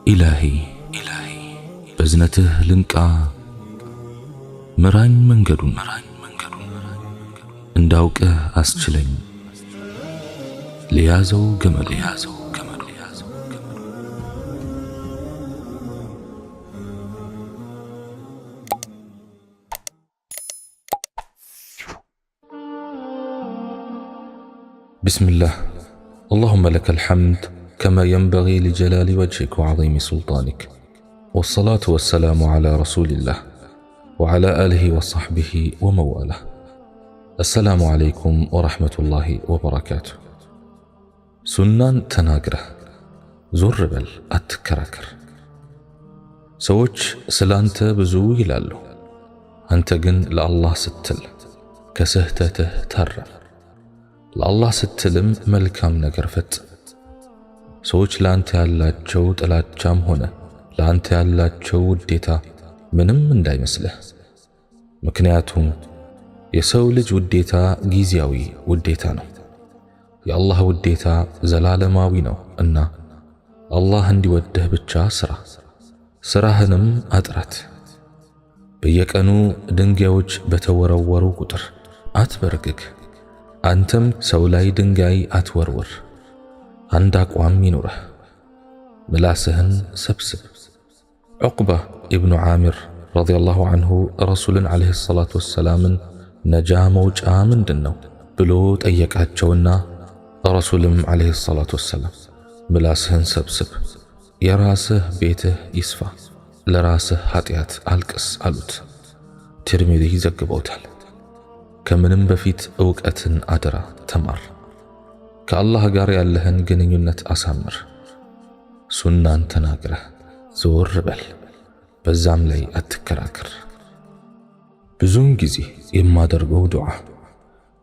إلهي بزنته لنكا مران منجدون انداوك أسجلين ليازو جمل بسم الله. اللهم لك الحمد كما ينبغي لجلال وجهك وعظيم سلطانك، والصلاة والسلام على رسول الله وعلى آله وصحبه ومواله. السلام عليكم ورحمة الله وبركاته. سنان تناقره زور بل أتكراكر سوچ سلانت بزو يلالو أنت جن لله ستل كسهتته ترف ለአላህ ስትልም መልካም ነገር ፈጽ። ሰዎች ላንተ ያላቸው ጥላቻም ሆነ ላንተ ያላቸው ውዴታ ምንም እንዳይመስልህ። ምክንያቱም የሰው ልጅ ውዴታ ጊዜያዊ ውዴታ ነው። የአላህ ውዴታ ዘላለማዊ ነው እና አላህ እንዲወድህ ብቻ ስራህንም አጥራት። በየቀኑ ድንጋዮች በተወረወሩ ቁጥር አትበርግግ። አንተም ሰው ላይ ድንጋይ አትወርውር። አንድ አቋም ይኑርህ። ምላስህን ሰብስብ። ዑቅባ ኢብኑ ዓሚር ረዲየላሁ ዐንሁ ረሱልን ዓለይሂ ሰላቱ ወሰላምን ነጃ መውጫ ምንድነው ብሎ ጠየቃቸውና ረሱልም ዓለይሂ ሰላቱ ወሰላም ምላስህን ሰብስብ፣ የራስህ ቤትህ ይስፋ፣ ለራስህ ኃጢአት አልቅስ አሉት። ትርሚዚ ይዘግበውታል። ከምንም በፊት ዕውቀትን አደራ ተማር። ከአላህ ጋር ያለህን ግንኙነት አሳምር። ሱናን ተናግረህ ዞር በል፣ በዛም ላይ አትከራከር። ብዙውን ጊዜ የማደርገው ዱዓ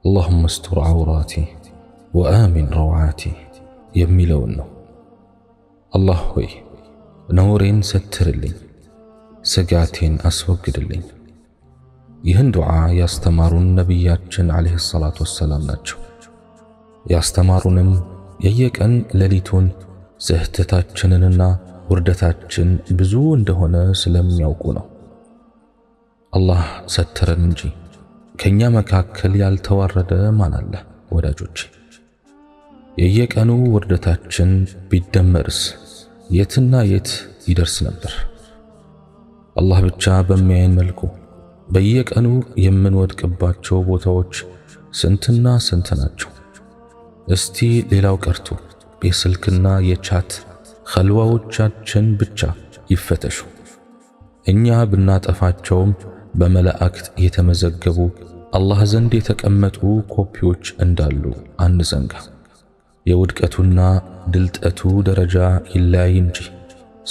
اللهم استر عوراتي وآمن روعاتي የሚለውን ነው። አላህ ሆይ ነውሬን ሰትርልኝ፣ ስጋቴን አስወግድልኝ። ይህን ዱዓ ያስተማሩን ነቢያችን ዓለይሂ ሰላቱ ወሰላም ናቸው። ያስተማሩንም የየቀን ሌሊቱን ስህተታችንንና ውርደታችን ብዙ እንደሆነ ስለሚያውቁ ነው። አላህ ሰተረን እንጂ ከኛ መካከል ያልተዋረደ ማን አለ? ወዳጆቼ፣ የየቀኑ ውርደታችን ቢደመርስ የትና የት ይደርስ ነበር? አላህ ብቻ በሚያየን መልኩ በየቀኑ የምንወድቅባቸው ቦታዎች ስንትና ስንት ናቸው? እስቲ ሌላው ቀርቶ የስልክና የቻት ኸልዋዎቻችን ብቻ ይፈተሹ። እኛ ብናጠፋቸውም በመላእክት የተመዘገቡ አላህ ዘንድ የተቀመጡ ኮፒዎች እንዳሉ አንዘንጋ። የውድቀቱና ድልጠቱ ደረጃ ይለያይ እንጂ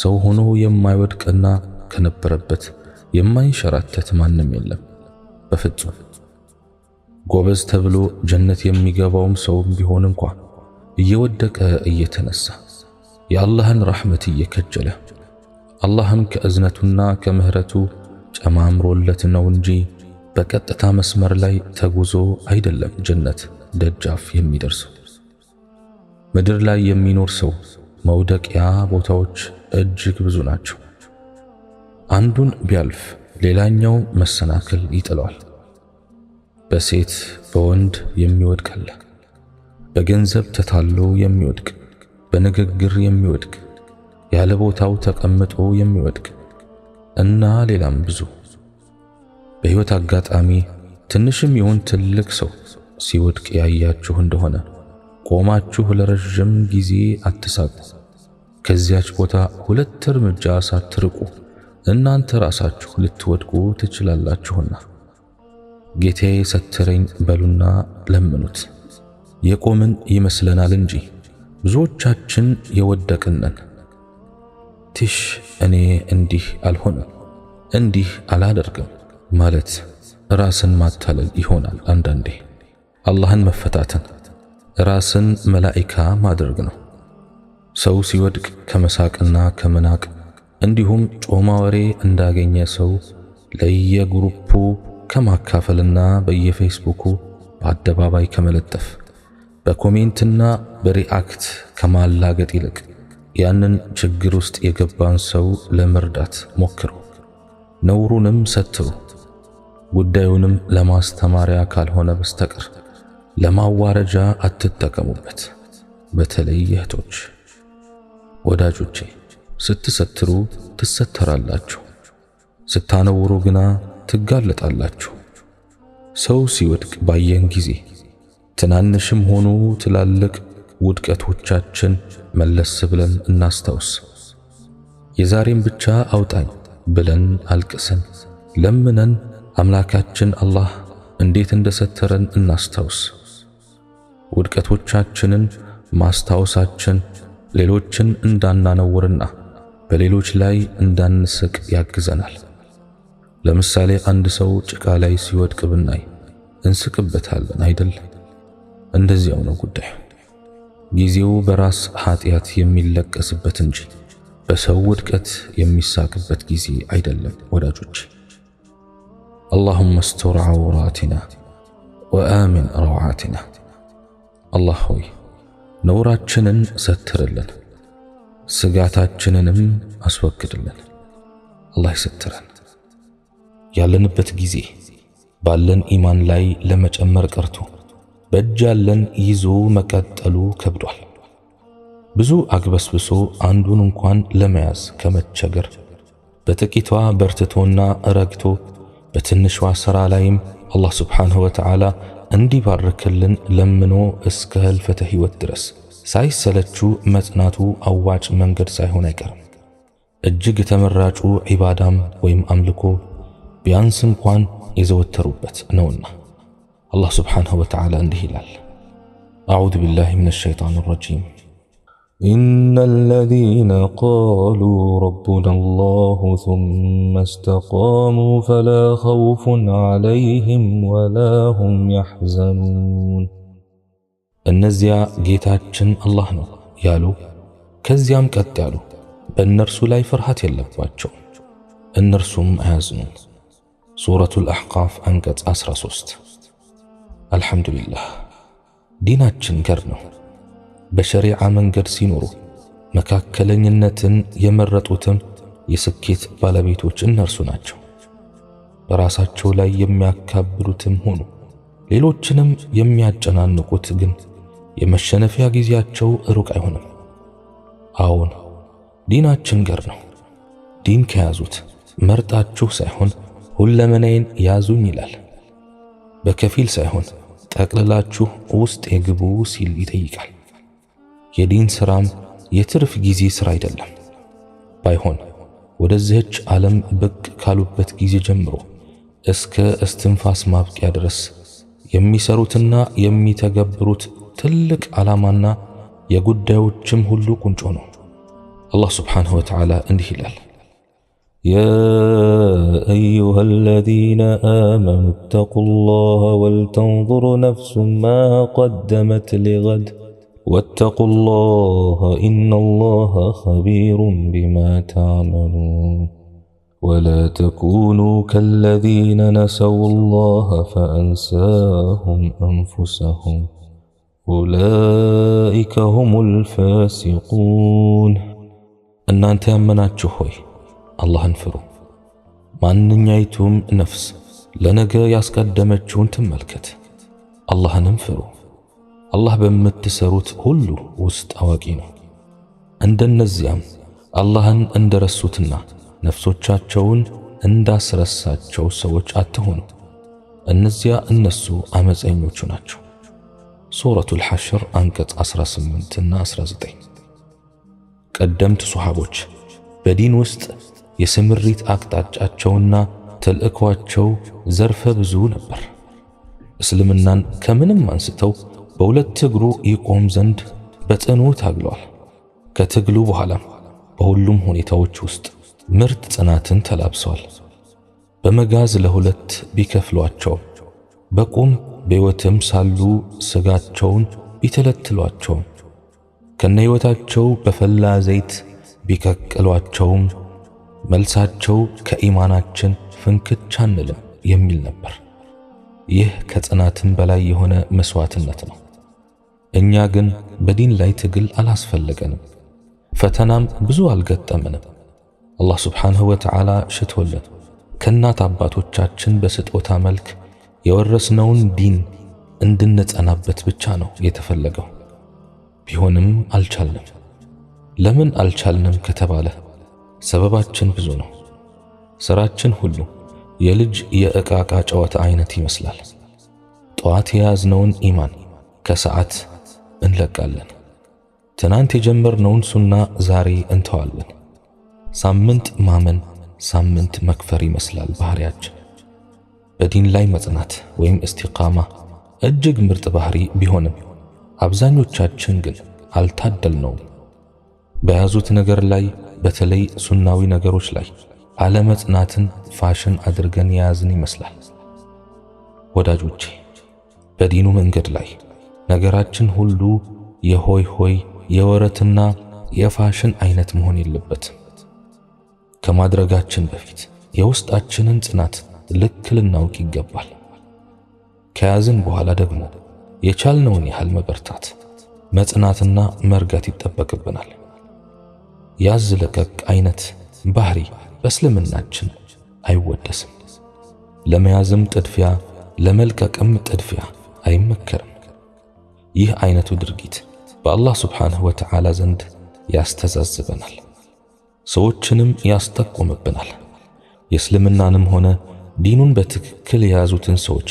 ሰው ሆኖ የማይወድቅና ከነበረበት የማይንሸራተት ማንም የለም በፍጹም። ጎበዝ ተብሎ ጀነት የሚገባውም ሰውም ቢሆን እንኳን እየወደቀ እየተነሳ የአላህን ረሕመት እየከጀለ አላህም ከእዝነቱና ከምህረቱ ጨማምሮለት ነው እንጂ በቀጥታ መስመር ላይ ተጉዞ አይደለም ጀነት ደጃፍ የሚደርሰው። ምድር ላይ የሚኖር ሰው መውደቂያ ቦታዎች እጅግ ብዙ ናቸው። አንዱን ቢያልፍ ሌላኛው መሰናክል ይጥለዋል። በሴት በወንድ የሚወድቅ አለ፣ በገንዘብ ተታሎ የሚወድቅ፣ በንግግር የሚወድቅ፣ ያለ ቦታው ተቀምጦ የሚወድቅ እና ሌላም ብዙ። በሕይወት አጋጣሚ ትንሽም ይሁን ትልቅ ሰው ሲወድቅ ያያችሁ እንደሆነ ቆማችሁ ለረጅም ጊዜ አትሳቁ። ከዚያች ቦታ 2 እርምጃ ሳትርቁ እናንተ ራሳችሁ ልትወድቁ ትችላላችሁና ጌታዬ ሰተረኝ በሉና ለምኑት። የቆምን ይመስለናል እንጂ ብዙዎቻችን የወደቅነን። ትሽ እኔ እንዲህ አልሆነም እንዲህ አላደርግም ማለት ራስን ማታለል ይሆናል። አንዳንዴ አላህን መፈታተን ራስን መላኢካ ማድረግ ነው። ሰው ሲወድቅ ከመሳቅና ከመናቅ እንዲሁም ጮማ ወሬ እንዳገኘ ሰው ለየግሩፑ ከማካፈልና በየፌስቡኩ በአደባባይ ከመለጠፍ በኮሜንትና በሪአክት ከማላገጥ ይልቅ ያንን ችግር ውስጥ የገባን ሰው ለመርዳት ሞክሩ። ነውሩንም ሰትሩ። ጉዳዩንም ለማስተማሪያ ካልሆነ በስተቀር ለማዋረጃ አትጠቀሙበት። በተለይ እህቶች፣ ወዳጆቼ፣ ስትሰትሩ ትሰተራላችሁ፣ ስታነውሩ ግና ትጋለጣላችሁ። ሰው ሲወድቅ ባየን ጊዜ ትናንሽም ሆኑ ትላልቅ ውድቀቶቻችን መለስ ብለን እናስታውስ። የዛሬም ብቻ አውጣኝ ብለን አልቅሰን ለምነን አምላካችን አላህ እንዴት እንደሰተረን እናስታውስ። ውድቀቶቻችንን ማስታወሳችን ሌሎችን እንዳናነውርና በሌሎች ላይ እንዳንስቅ ያግዘናል። ለምሳሌ አንድ ሰው ጭቃ ላይ ሲወድቅ ብናይ እንስቅበታለን አይደል? እንደዚያው ነው ጉዳዩ። ጊዜው በራስ ኃጢአት የሚለቀስበት እንጂ በሰው ውድቀት የሚሳቅበት ጊዜ አይደለም ወዳጆች። اللهم استر عوراتنا وآمن روعاتنا። አላህ ሆይ ነውራችንን ሰትርልን፣ ስጋታችንንም አስወግድልን። አላህ ይሰትረን። ያለንበት ጊዜ ባለን ኢማን ላይ ለመጨመር ቀርቶ በእጅ ያለን ይዞ መቀጠሉ ከብዷል። ብዙ አግበስብሶ አንዱን እንኳን ለመያዝ ከመቸገር በጥቂቷ በርትቶና ረግቶ በትንሿ ሥራ ላይም አላህ ሱብሓነሁ ወተዓላ እንዲባርክልን ለምኖ እስከ ህልፈተ ሕይወት ድረስ ሳይሰለቹ መጽናቱ አዋጭ መንገድ ሳይሆን አይቀርም። እጅግ ተመራጩ ዒባዳም ወይም አምልኮ ቢያንስ እንኳን የዘወተሩበት ነውና አላህ ሱብሓነሁ ወተዓላ እንዲህ ይላል፣ አዑዙ ቢላሂ ሚነ ሸይጣኒ ረጂም إن الذين قالوا ربنا الله ثم استقاموا فلا خوف عليهم ولا هم يحزنون። እነዚያ ጌታችን አላህ ነው ያሉ ከዚያም ቀጥ ያሉ በእነርሱ ላይ ፍርሃት የለባቸው፣ እነርሱም አያዝኑም። ሱረቱል አሕቃፍ አንቀጽ 13። አልሐምዱሊላህ ዲናችን ገር ነው። በሸሪዓ መንገድ ሲኖሩ መካከለኝነትን የመረጡትም የስኬት ባለቤቶች እነርሱ ናቸው። በራሳቸው ላይ የሚያካብዱትም ሆኑ ሌሎችንም የሚያጨናንቁት ግን የመሸነፊያ ጊዜያቸው ሩቅ አይሆንም። አዎን ዲናችን ገር ነው። ዲን ከያዙት መርጣችሁ ሳይሆን ሁለመናዬን ያዙኝ ይላል። በከፊል ሳይሆን ጠቅልላችሁ ውስጥ የግቡ ሲል ይጠይቃል። የዲን ሥራም የትርፍ ጊዜ ሥራ አይደለም። ባይሆን ወደዚህች ዓለም ብቅ ካሉበት ጊዜ ጀምሮ እስከ እስትንፋስ ማብቂያ ድረስ የሚሰሩትና የሚተገብሩት ትልቅ ዓላማና የጉዳዮችም ሁሉ ቁንጮ ነው። አላህ ሱብሓነሁ ወተዓላ እንዲህ ይላል፣ يا أيها الذين آمنوا اتقوا الله ولتنظر نفس ما قدمت لغد واتقوا الله إن الله خبير بما تعملون ولا تكونوا كالذين نسوا الله فأنساهم أنفسهم أولئك هم الفاسقون። እናንተ ያመናችሁ ሆይ አላህን ፍሩ። ማንኛይቱም ነፍስ ለነገ ያስቀደመችውን ትመልከት። አላህንም ፍሩ። አላህ በምትሰሩት ሁሉ ውስጥ አዋቂ ነው። እንደነዚያም አላህን እንደረሱትና ነፍሶቻቸውን እንዳስረሳቸው ሰዎች አትሆኑ። እነሱ አመፀኞቹ ናቸው። ሱረቱል ሐሽር አንቀጽ 18 እና 19። ቀደምት ሱሐቦች በዲን ውስጥ የስምሪት አቅጣጫቸውና ተልእኳቸው ዘርፈ ብዙ ነበር። እስልምናን ከምንም አንስተው በሁለት እግሩ ይቆም ዘንድ በጽኑ ታግለዋል። ከትግሉ በኋላም በሁሉም ሁኔታዎች ውስጥ ምርጥ ጽናትን ተላብሰዋል። በመጋዝ ለሁለት ቢከፍሏቸው፣ በቁም በሕይወትም ሳሉ ስጋቸውን ቢተለትሏቸው፣ ከነሕይወታቸው በፈላ ዘይት ቢቀቅሏቸውም መልሳቸው ከኢማናችን ፍንክች አንልም የሚል ነበር። ይህ ከጽናትም በላይ የሆነ መስዋዕትነት ነው። እኛ ግን በዲን ላይ ትግል አላስፈለገንም። ፈተናም ብዙ አልገጠመንም። አላህ ሱብሓነሁ ወተዓላ ሽቶልን ከእናት አባቶቻችን በስጦታ መልክ የወረስነውን ዲን እንድንጸናበት ብቻ ነው የተፈለገው። ቢሆንም አልቻልንም። ለምን አልቻልንም ከተባለ ሰበባችን ብዙ ነው። ስራችን ሁሉ የልጅ የእቃቃ ጨዋታ አይነት ይመስላል። ጠዋት የያዝነውን ኢማን ከሰዓት እንለቃለን። ትናንት የጀመርነውን ሱና ዛሬ እንተዋለን። ሳምንት ማመን፣ ሳምንት መክፈር ይመስላል ባህሪያችን። በዲን ላይ መጽናት ወይም እስቲቃማ እጅግ ምርጥ ባህሪ ቢሆንም አብዛኞቻችን ግን አልታደልነውም። በያዙት ነገር ላይ በተለይ ሱናዊ ነገሮች ላይ አለመጽናትን ፋሽን አድርገን የያዝን ይመስላል። ወዳጆቼ በዲኑ መንገድ ላይ ነገራችን ሁሉ የሆይ ሆይ የወረትና የፋሽን አይነት መሆን የለበትም። ከማድረጋችን በፊት የውስጣችንን ጽናት ልክ ልናውቅ ይገባል። ከያዝን በኋላ ደግሞ የቻልነውን ያህል መበርታት፣ መጽናትና መርጋት ይጠበቅብናል። ያዝ ለቀቅ አይነት ባህሪ በእስልምናችን አይወደስም። ለመያዝም ጥድፊያ፣ ለመልቀቅም ጥድፊያ አይመከርም። ይህ አይነቱ ድርጊት በአላህ ሱብሓነሁ ወተዓላ ዘንድ ያስተዛዝበናል፣ ሰዎችንም ያስጠቁምብናል። የእስልምናንም ሆነ ዲኑን በትክክል የያዙትን ሰዎች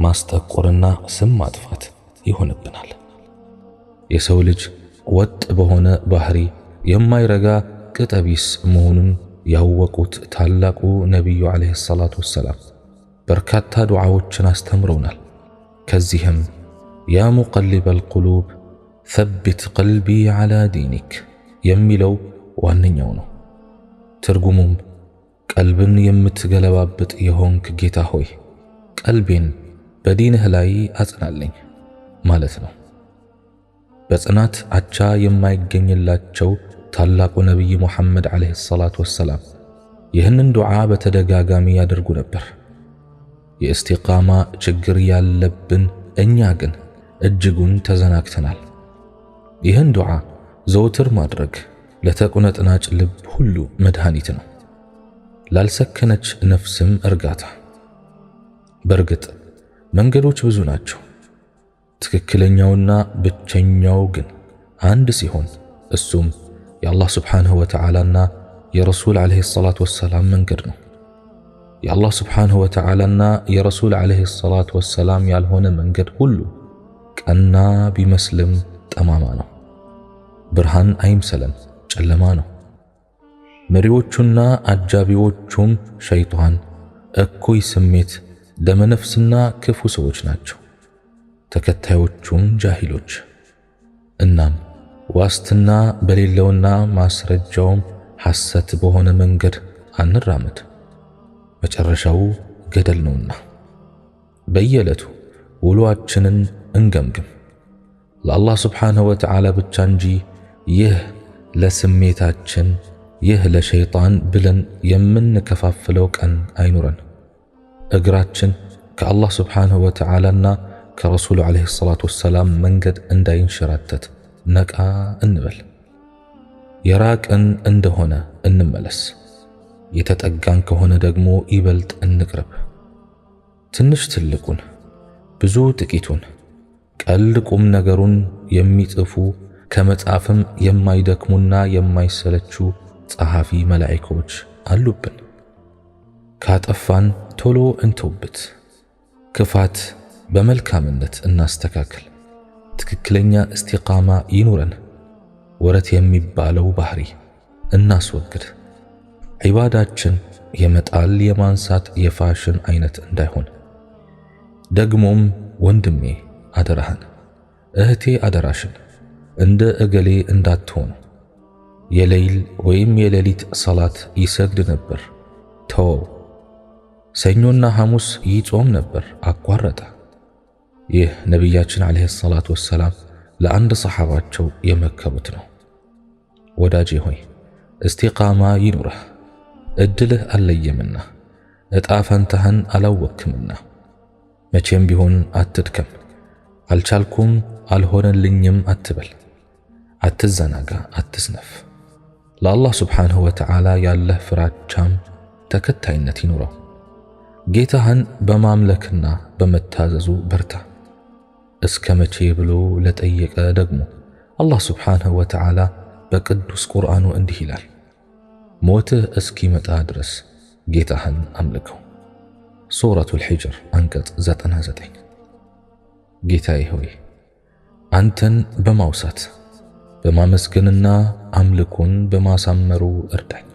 ማስጠቆርና ስም ማጥፋት ይሆንብናል። የሰው ልጅ ወጥ በሆነ ባህሪ የማይረጋ ቅጠቢስ መሆኑን ያወቁት ታላቁ ነቢዩ ዓለይሂ ሰላቱ ወሰላም በርካታ ዱዓዎችን አስተምረውናል። ከዚህም ያ ሙቀሊበል ቁሉብ ሰቢት ቀልቢ ዐላ ዲኒክ የሚለው ዋነኛው ነው። ትርጉሙም ቀልብን የምትገለባብጥ የሆንክ ጌታ ሆይ ቀልቤን በዲንህ ላይ አጽናልኝ ማለት ነው። በጽናት አቻ የማይገኝላቸው ታላቁ ነቢይ ሙሐመድ ዓለይሂ ሰላቱ ወሰላም ይህንን ዱዓ በተደጋጋሚ ያደርጉ ነበር። የእስቲቃማ ችግር ያለብን እኛ ግን እጅጉን ተዘናግተናል። ይህን ዱዓ ዘውትር ማድረግ ለተቁነጥናጭ ልብ ሁሉ መድኃኒት ነው፣ ላልሰከነች ነፍስም እርጋታ። በእርግጥ መንገዶች ብዙ ናቸው። ትክክለኛውና ብቸኛው ግን አንድ ሲሆን እሱም የአላህ ሱብሓነሁ ወተዓላና የረሱል ዓለይሂ ሰላቱ ወሰላም መንገድ ነው። የአላህ ሱብሓነሁ ወተዓላና የረሱል ዓለይሂ ሰላቱ ወሰላም ያልሆነ መንገድ ሁሉ ቀና ቢመስልም ጠማማ ነው። ብርሃን አይምሰለን፣ ጨለማ ነው። መሪዎቹና አጃቢዎቹም ሸይጣን፣ እኩይ ስሜት፣ ደመነፍስና ክፉ ሰዎች ናቸው። ተከታዮቹም ጃሂሎች። እናም ዋስትና በሌለውና ማስረጃውም ሐሰት በሆነ መንገድ አንራመድ፣ መጨረሻው ገደል ነውና። በየዕለቱ ውሎአችንን እንገምግም። ለአላህ ሱብሓነሁ ወተዓላ ብቻ እንጂ ይህ ለስሜታችን ይህ ለሸይጣን ብለን የምንከፋፍለው ቀን አይኑረን። እግራችን ከአላህ ሱብሓነሁ ወተዓላና ከረሱሉ ዓለይሂ ሰላቱ ወሰላም መንገድ እንዳይንሸራተት ነቃ እንበል። የራቅን እንደሆነ እንመለስ፣ የተጠጋን ከሆነ ደግሞ ይበልጥ እንቅረብ። ትንሽ ትልቁን፣ ብዙ ጥቂቱን፣ ቀልድ ቁም ነገሩን የሚጽፉ ከመጻፍም የማይደክሙና የማይሰለቹ ጸሐፊ መላእክቶች አሉብን። ካጠፋን ቶሎ እንተውበት፣ ክፋት በመልካምነት እናስተካክል። ትክክለኛ እስቲቃማ ይኑረን። ወረት የሚባለው ባህሪ እናስወግድ። ዒባዳችን የመጣል የማንሳት የፋሽን አይነት እንዳይሆን። ደግሞም ወንድሜ አደራህን፣ እህቴ አደራሽን እንደ እገሌ እንዳትሆኑ። የሌይል ወይም የሌሊት ሰላት ይሰግድ ነበር፣ ተወው። ሰኞና ሐሙስ ይጾም ነበር፣ አቋረጠ። ይህ ነቢያችን ዓለይሂ ሰላቱ ወሰላም ለአንድ ሰሓባቸው የመከሩት ነው። ወዳጄ ሆይ እስቲቃማ ይኑረህ። እድልህ አልለየምና እጣ ፈንታህን አላወክምና መቼም ቢሆን አትድከም። አልቻልኩም አልሆነልኝም አትበል። አትዘናጋ፣ አትስነፍ። ለአላህ ስብሓንሁ ወተዓላ ያለህ ፍራቻም ተከታይነት ይኑረው። ጌታህን በማምለክና በመታዘዙ በርታ። እስከ መቼ ብሎ ለጠየቀ ደግሞ አላህ ስብሓንሁ ወተዓላ በቅዱስ ቁርአኑ እንዲህ ይላል፣ ሞትህ እስኪመጣ ድረስ ጌታህን አምልከው። ሱረቱል ሂጅር አንቀጽ 99። ጌታዬ ሆይ አንተን በማውሳት በማመስገንና አምልኮን በማሳመሩ እርዳኝ።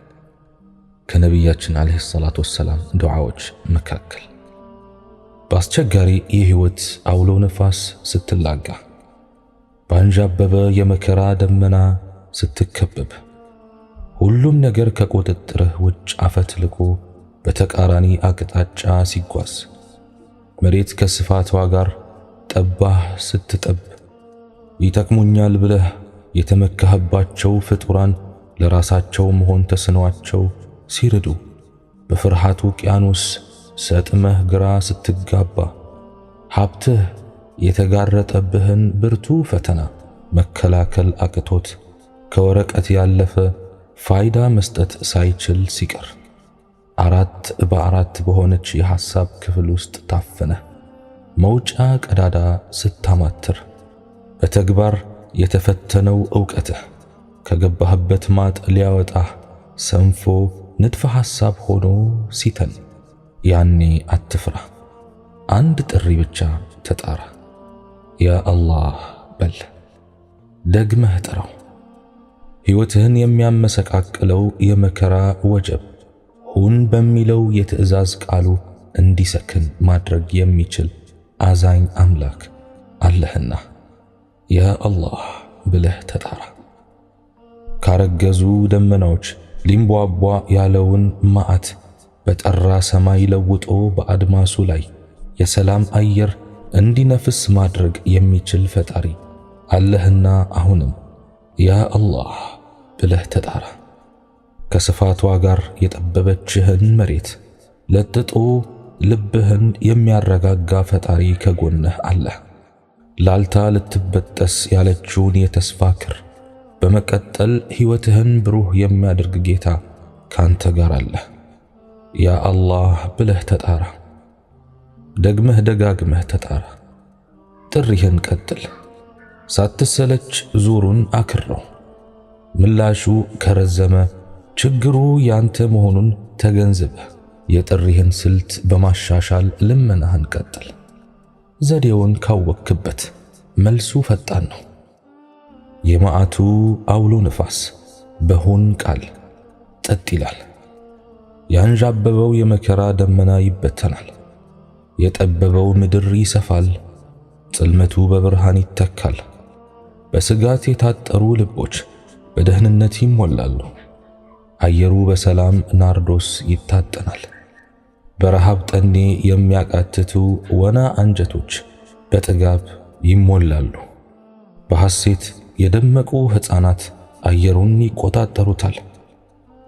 ከነቢያችን ዓለይሂ ሰላቱ ወሰላም ዱዓዎች መካከል በአስቸጋሪ የህይወት አውሎ ነፋስ ስትላጋ፣ ባንዣበበ የመከራ ደመና ስትከበብ፣ ሁሉም ነገር ከቁጥጥርህ ውጭ አፈትልኮ በተቃራኒ አቅጣጫ ሲጓዝ፣ መሬት ከስፋቷ ጋር ጠባህ ስትጠብ፣ ይጠቅሙኛል ብለህ የተመካህባቸው ፍጡራን ለራሳቸው መሆን ተስኗቸው ሲርዱ፣ በፍርሃት ውቅያኖስ ሰጥመህ ግራ ስትጋባ፣ ሀብትህ የተጋረጠብህን ብርቱ ፈተና መከላከል አቅቶት ከወረቀት ያለፈ ፋይዳ መስጠት ሳይችል ሲቀር፣ 4x4 በሆነች የሐሳብ ክፍል ውስጥ ታፍነህ መውጫ ቀዳዳ ስታማትር፣ በተግባር የተፈተነው ዕውቀትህ ከገባህበት ማጥ ሊያወጣህ ሰንፎ ንድፈ ሐሳብ ሆኖ ሲተን፣ ያኔ አትፍራ፣ አንድ ጥሪ ብቻ ተጣራ። ያ አላህ በል፣ ደግመህ ጥራው። ሕይወትህን የሚያመሰቃቅለው የመከራ ወጀብ ሁን በሚለው የትዕዛዝ ቃሉ እንዲሰክን ማድረግ የሚችል አዛኝ አምላክ አለህና ያ አላህ ብለህ ተጣራ። ካረገዙ ደመናዎች ሊንቧቧ ያለውን መዓት በጠራ ሰማይ ለውጦ በአድማሱ ላይ የሰላም አየር እንዲነፍስ ማድረግ የሚችል ፈጣሪ አለህና አሁንም ያ አላህ ብለህ ተጣራ። ከስፋቷ ጋር የጠበበችህን መሬት ለጥጦ ልብህን የሚያረጋጋ ፈጣሪ ከጎንህ አለ። ላልታ ልትበጠስ ያለችውን የተስፋ ክር በመቀጠል ሕይወትህን ብሩህ የሚያደርግ ጌታ ካንተ ጋር አለ። ያ አላህ ብለህ ተጣራ። ደግመህ ደጋግመህ ተጣራ። ጥሪህን ቀጥል። ሳትሰለች ዙሩን አክረው። ምላሹ ከረዘመ ችግሩ ያንተ መሆኑን ተገንዝበህ የጥሪህን ስልት በማሻሻል ልመናህን ቀጥል። ዘዴውን ካወክበት መልሱ ፈጣን ነው። የመዓቱ አውሎ ነፋስ በሁን ቃል ጠጥ ይላል። ያንዣበበው የመከራ ደመና ይበተናል። የጠበበው ምድር ይሰፋል። ጽልመቱ በብርሃን ይተካል። በስጋት የታጠሩ ልቦች በደህንነት ይሞላሉ። አየሩ በሰላም ናርዶስ ይታጠናል። በረሃብ ጠኔ የሚያቃትቱ ወና አንጀቶች በጥጋብ ይሞላሉ። በሐሴት የደመቁ ሕፃናት አየሩን ይቆጣጠሩታል።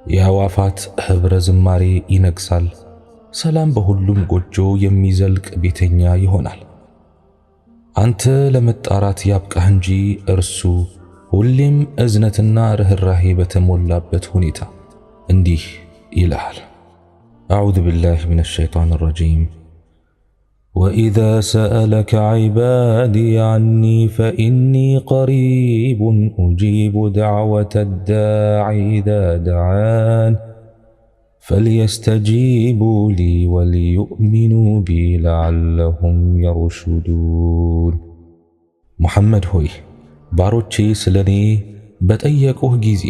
የአዕዋፋት ኅብረ ዝማሬ ይነግሳል። ሰላም በሁሉም ጎጆ የሚዘልቅ ቤተኛ ይሆናል። አንተ ለመጣራት ያብቃህ እንጂ እርሱ ሁሌም እዝነትና ርህራሄ በተሞላበት ሁኔታ እንዲህ ይልሃል። አዑዙ ቢላሂ ሚነ ሸይጣን ረጂም ወኢዛ ሰአለከ ዒባዲ ዐኒ ፈኢኒ ቀሪቡን ኡጂቡ ደዕወተ ዳዒ ኢዛ ደዓን ፈልየስተጂቡ ሊ ወሊዩእሚኑ ቢ ለዓለሁም የርሹዱን። ሙሐመድ ሆይ ባሮቼ ስለኔ በጠየቁህ ጊዜ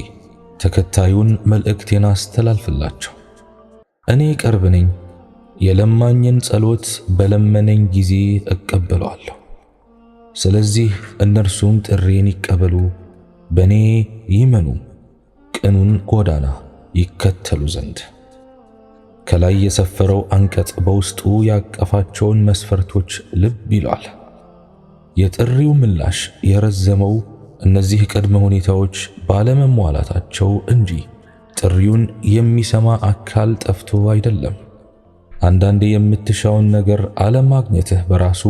ተከታዩን መልእክቴን አስተላልፍላቸው። እኔ ቅርብ ነኝ፣ የለማኝን ጸሎት በለመነኝ ጊዜ እቀበለዋለሁ። ስለዚህ እነርሱም ጥሬን ይቀበሉ፣ በኔ ይመኑ፣ ቅኑን ጎዳና ይከተሉ ዘንድ። ከላይ የሰፈረው አንቀጽ በውስጡ ያቀፋቸውን መስፈርቶች ልብ ይሏል። የጥሪው ምላሽ የረዘመው እነዚህ ቅድመ ሁኔታዎች ባለመሟላታቸው እንጂ ጥሪውን የሚሰማ አካል ጠፍቶ አይደለም። አንዳንዴ የምትሻውን ነገር አለማግኘትህ በራሱ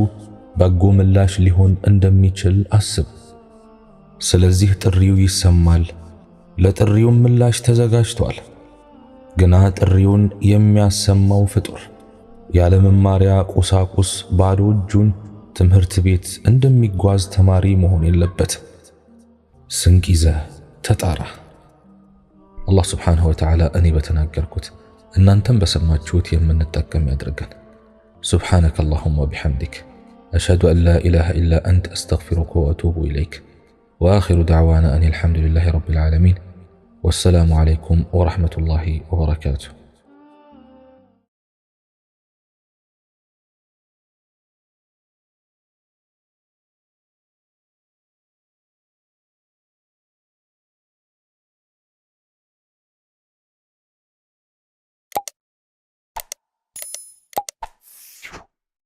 በጎ ምላሽ ሊሆን እንደሚችል አስብ። ስለዚህ ጥሪው ይሰማል፣ ለጥሪውም ምላሽ ተዘጋጅቷል። ግና ጥሪውን የሚያሰማው ፍጡር ያለ መማሪያ ቁሳቁስ ባዶ እጁን ትምህርት ቤት እንደሚጓዝ ተማሪ መሆን የለበትም። ስንቅ ይዘህ ተጣራ። አላህ ስብሓንሁ ወተዓላ እኔ በተናገርኩት እናንተም በሰማችሁት የምንጠቀም ያድርገን። ሱብሓነከ አላሁመ ወቢሐምዲክ አሽሀዱ አን ላ ኢላሃ ኢላ አንተ አስተግፊሩከ ወአቱቡ ኢለይክ ወአኺሩ ደዕዋና አን አልሐምዱሊላሂ ረቢል ዓለሚን ወሰላሙ ዓለይኩም ወረሕመቱላሂ ወበረካቱሁ።